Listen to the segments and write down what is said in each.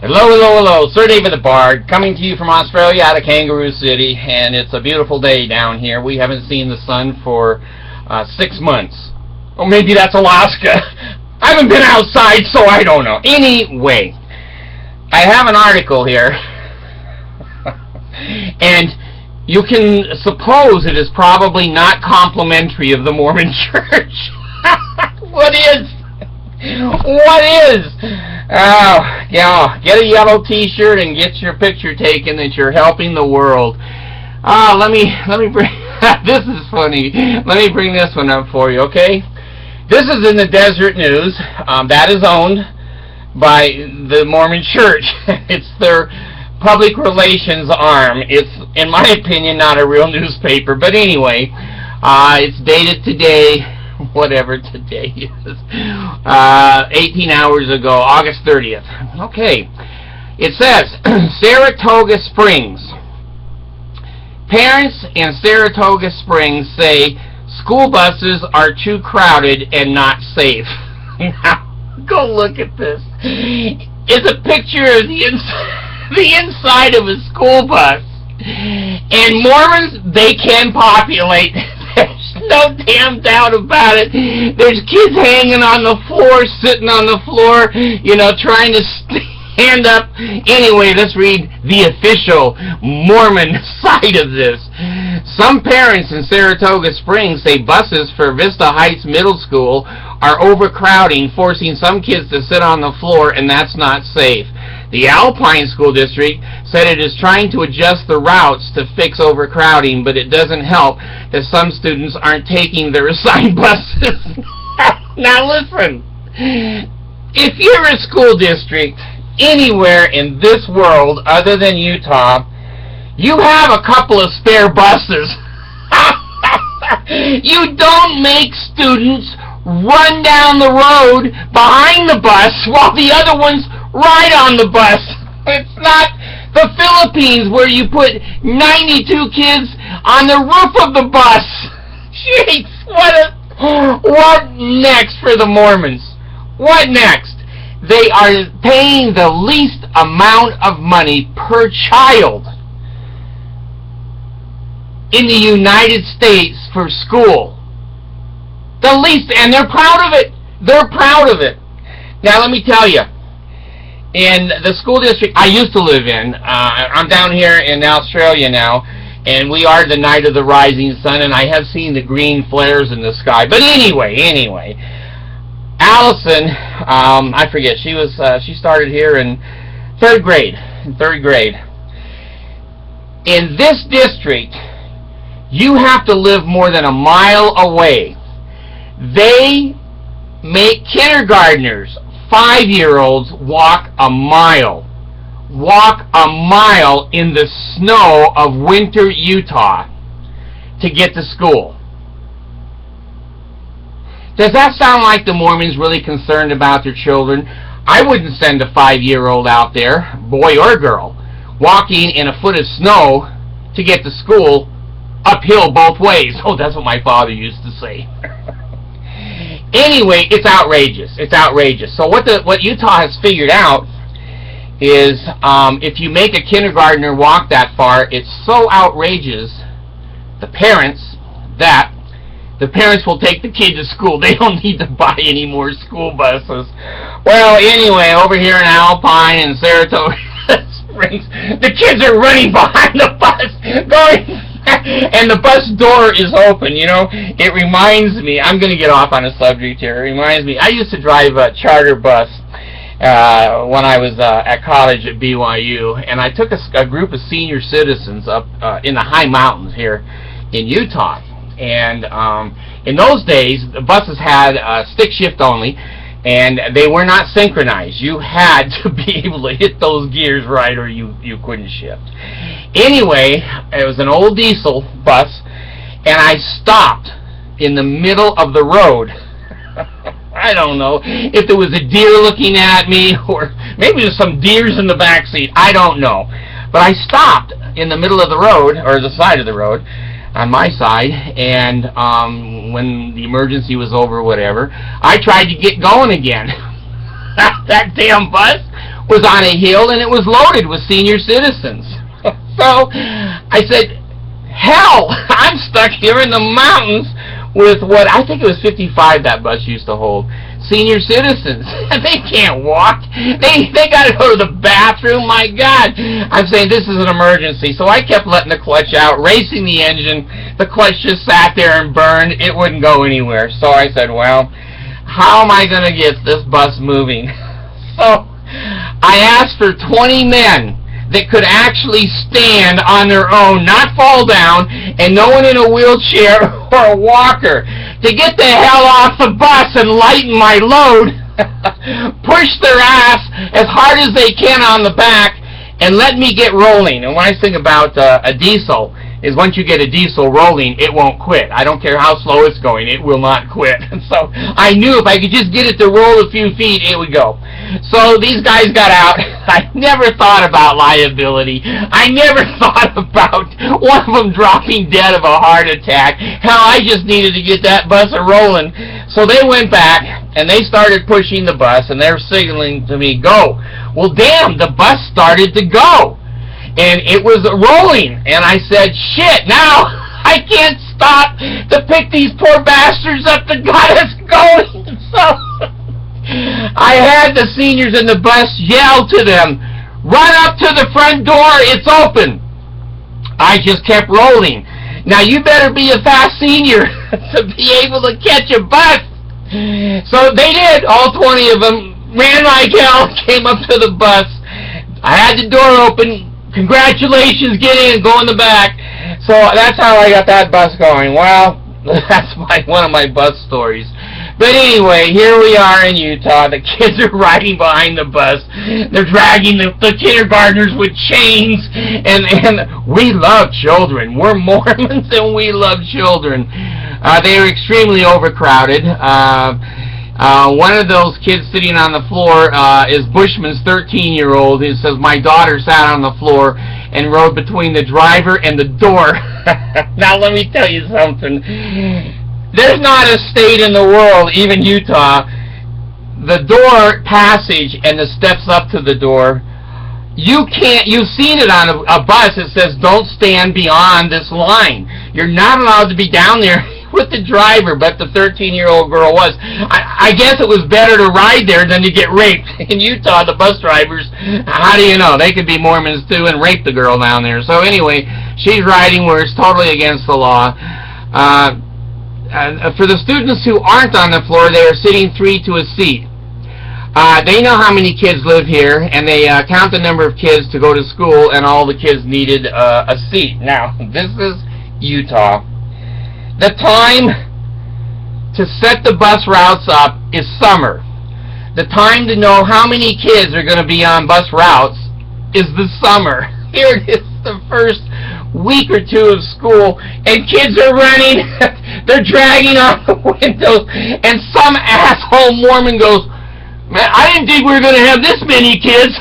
Hello, hello, hello. Sir David the Bard, coming to you from Australia out of Kangaroo City, and it's a beautiful day down here. We haven't seen the sun for 6 months. Oh, maybe that's Alaska. I haven't been outside, so I don't know. Anyway, I have an article here, and you can suppose it is probably not complimentary of the Mormon Church. What is? What is? Oh, yeah, get a yellow t-shirt and get your picture taken that you're helping the world. Let me bring, this is funny. Let me bring this one up for you, okay? This is in the Desert News. That is owned by the Mormon Church. It's their public relations arm. It's, in my opinion, not a real newspaper. But anyway, it's dated today, whatever today is, 18 hours ago, August 30th. Okay. It says, Saratoga Springs. Parents in Saratoga Springs say school buses are too crowded and not safe. Now, go look at this. It's a picture of the inside of a school bus. And Mormons, they can populate. There's no damn doubt about it. There's kids hanging on the floor, sitting on the floor, you know, trying to stand up. Anyway, let's read the official Mormon side of this. Some parents in Saratoga Springs say buses for Vista Heights Middle School are overcrowding, forcing some kids to sit on the floor, and that's not safe. The Alpine School District said it is trying to adjust the routes to fix overcrowding, but it doesn't help that some students aren't taking their assigned buses. Now listen, if you're a school district anywhere in this world other than Utah, you have a couple of spare buses. You don't make students run down the road behind the bus while the other ones ride on the bus. It's not the Philippines where you put 92 kids on the roof of the bus. Jeez, what next for the Mormons? What next? They are paying the least amount of money per child in the United States for school. The least, and they're proud of it. They're proud of it. Now let me tell you, in the school district I used to live in, I'm down here in Australia now, and we are the night of the rising sun, and I have seen the green flares in the sky. But anyway, Allison, I forget, she started here in third grade. In this district, you have to live more than a mile away. They make kindergartners, 5-year-olds, walk a mile in the snow of winter Utah to get to school. Does that sound like the Mormons really concerned about their children? I wouldn't send a 5-year-old out there, boy or girl, walking in a foot of snow to get to school uphill both ways. Oh, that's what my father used to say. Anyway, it's outrageous. It's outrageous. So what Utah has figured out is if you make a kindergartner walk that far, it's so outrageous, the parents will take the kid to school. They don't need to buy any more school buses. Well, anyway, over here in Alpine and Saratoga Springs, the kids are running behind the bus, going, and the bus door is open. You know, it reminds me, I'm going to get off on a subject here. It reminds me, I used to drive a charter bus when I was at college at BYU, and I took a group of senior citizens up in the high mountains here in Utah. And in those days, the buses had stick shift only, and they were not synchronized. You had to be able to hit those gears right, or you couldn't shift. Anyway, it was an old diesel bus, and I stopped in the middle of the road. I don't know if there was a deer looking at me, or maybe there's some deers in the back seat. I don't know. But I stopped in the middle of the road, or the side of the road, on my side, and when the emergency was over or whatever, I tried to get going again. That damn bus was on a hill, and it was loaded with senior citizens. So I said, hell, I'm stuck here in the mountains with what I think it was 55 that bus used to hold. Senior citizens. They can't walk. They got to go to the bathroom. My God. I'm saying this is an emergency. So I kept letting the clutch out, racing the engine. The clutch just sat there and burned. It wouldn't go anywhere. So I said, well, how am I going to get this bus moving? So I asked for 20 men that could actually stand on their own, not fall down, and no one in a wheelchair or a walker, to get the hell off the bus and lighten my load, push their ass as hard as they can on the back, and let me get rolling. And when I think about a diesel, is once you get a diesel rolling, it won't quit. I don't care how slow it's going, it will not quit. And so I knew if I could just get it to roll a few feet, it would go. So these guys got out. I never thought about liability. I never thought about one of them dropping dead of a heart attack. Hell, I just needed to get that bus rolling. So they went back, and they started pushing the bus, and they were signaling to me, go. Well, damn, the bus started to go. And it was rolling, and I said, shit, now I can't stop to pick these poor bastards up that got us going. So I had the seniors in the bus yell to them, run up to the front door, it's open. I just kept rolling. Now you better be a fast senior to be able to catch a bus. So they did, all 20 of them, ran like hell, came up to the bus. I had the door open. Congratulations, get in, go in the back. So that's how I got that bus going. Well, that's one of my bus stories. But anyway, here we are in Utah. The kids are riding behind the bus. They're dragging the kindergartners with chains. And we love children. We're Mormons and we love children. They are extremely overcrowded. One of those kids sitting on the floor is Bushman's 13-year-old. He says, my daughter sat on the floor and rode between the driver and the door. Now let me tell you something. There's not a state in the world, even Utah, the door passage and the steps up to the door, you've seen it on a bus. It says, don't stand beyond this line. You're not allowed to be down there with the driver, but the 13-year-old girl was. I guess it was better to ride there than to get raped. In Utah, the bus drivers, how do you know? They could be Mormons too and rape the girl down there. So anyway, she's riding where it's totally against the law. For the students who aren't on the floor, they are sitting 3 to a seat. They know how many kids live here, and they count the number of kids to go to school, and all the kids needed a seat. Now, this is Utah. The time to set the bus routes up is summer. The time to know how many kids are going to be on bus routes is the summer. Here it is, the first week or two of school, and kids are running. They're dragging on the windows, and some asshole Mormon goes, man, I didn't think we were going to have this many kids.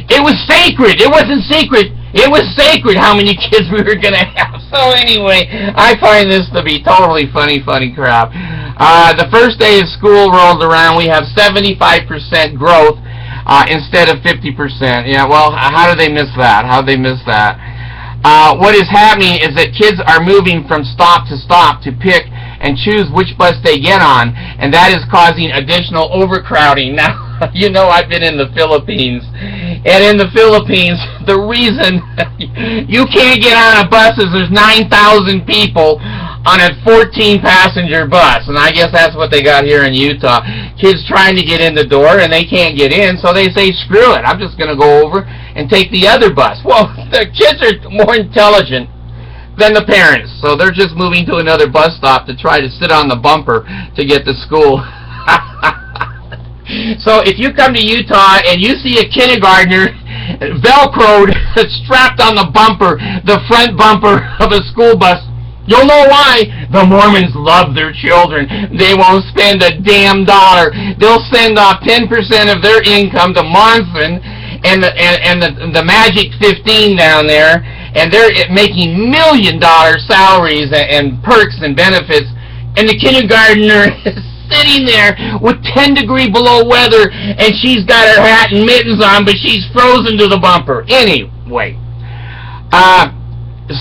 It was sacred. It wasn't secret. It was sacred how many kids we were going to have. So anyway, I find this to be totally funny crap. The first day of school rolls around, we have 75% growth instead of 50%. Yeah, well, how do they miss that? How do they miss that? What is happening is that kids are moving from stop to pick and choose which bus they get on, and that is causing additional overcrowding. Now, you know, I've been in the Philippines, and in the Philippines, the reason you can't get on a bus is there's 9,000 people on a 14-passenger bus, and I guess that's what they got here in Utah. Kids trying to get in the door, and they can't get in, so they say, screw it, I'm just going to go over and take the other bus. Well, the kids are more intelligent than the parents, so they're just moving to another bus stop to try to sit on the bumper to get to school. So if you come to Utah and you see a kindergartner velcroed, strapped on the bumper, the front bumper of a school bus, you'll know why. The Mormons love their children. They won't spend a damn dollar. They'll send off 10% of their income to Monson and the Magic 15 down there, and they're making $1 million salaries and perks and benefits, and the kindergartner is sitting there with 10 degree below weather, and she's got her hat and mittens on, but she's frozen to the bumper. Anyway,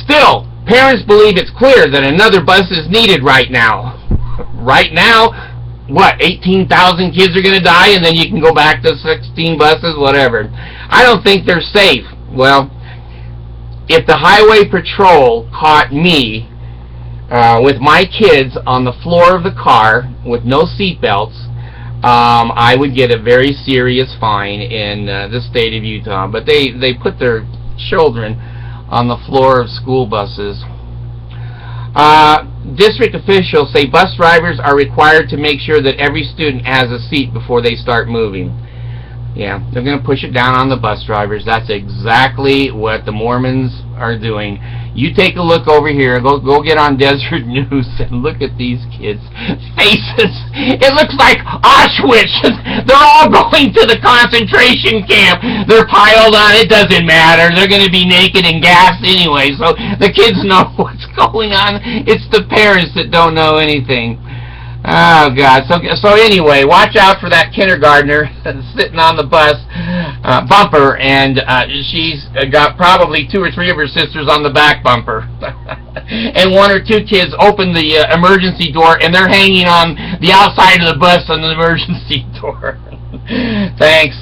still, parents believe it's clear that another bus is needed right now. Right now, what, 18,000 kids are going to die, and then you can go back to 16 buses, whatever. I don't think they're safe. Well, if the highway patrol caught me with my kids on the floor of the car with no seat belts, I would get a very serious fine in the state of Utah. But they put their children on the floor of school buses. District officials say bus drivers are required to make sure that every student has a seat before they start moving. Yeah, they're going to push it down on the bus drivers. That's exactly what the Mormons are doing. You take a look over here. Go get on Desert News and look at these kids' faces. It looks like Auschwitz. They're all going to the concentration camp. They're piled on. It doesn't matter. They're going to be naked and gassed anyway. So the kids know what's going on. It's the parents that don't know anything. Oh, God. So anyway, watch out for that kindergartner sitting on the bus bumper, and she's got probably 2 or 3 of her sisters on the back bumper. And 1 or 2 kids open the emergency door, and they're hanging on the outside of the bus on the emergency door. Thanks.